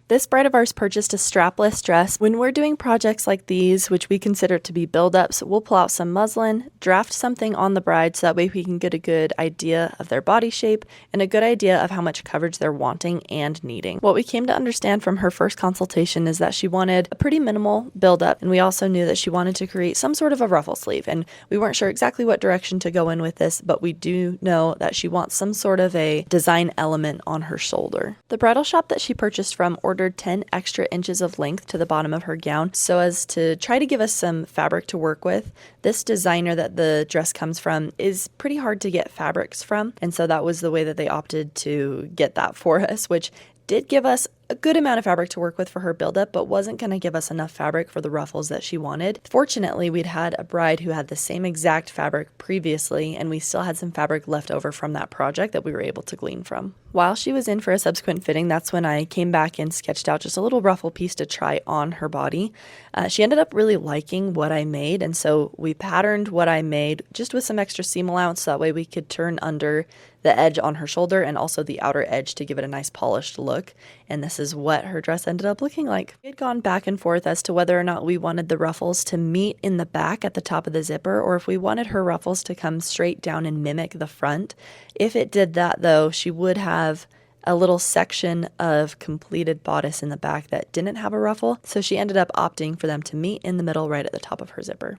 This bride of ours purchased a strapless dress. When we're doing projects like these, which we consider to be build-ups, we'll pull out some muslin, draft something on the bride so that way we can get a good idea of their body shape and a good idea of how much coverage they're wanting and needing. What we came to understand from her first consultation is that she wanted a pretty minimal build-up, and we also knew that she wanted to create some sort of a ruffle sleeve, and we weren't sure exactly what direction to go in with this, but we do know that she wants some sort of a design element on her shoulder. The bridal shop that she purchased from ordered 10 extra inches of length to the bottom of her gown so as to try to give us some fabric to work with. This designer that the dress comes from is pretty hard to get fabrics from, and so that was the way that they opted to get that for us, which did give us a good amount of fabric to work with for her buildup, but wasn't going to give us enough fabric for the ruffles that she wanted. Fortunately, we'd had a bride who had the same exact fabric previously, and we still had some fabric left over from that project that we were able to glean from. While she was in for a subsequent fitting, that's when I came back and sketched out just a little ruffle piece to try on her body. She ended up really liking what I made, and so we patterned what I made just with some extra seam allowance so that way we could turn under the edge on her shoulder and also the outer edge to give it a nice polished look. And this is what her dress ended up looking like. We had gone back and forth as to whether or not we wanted the ruffles to meet in the back at the top of the zipper, or if we wanted her ruffles to come straight down and mimic the front. If it did that though, she would have a little section of completed bodice in the back that didn't have a ruffle, so she ended up opting for them to meet in the middle right at the top of her zipper.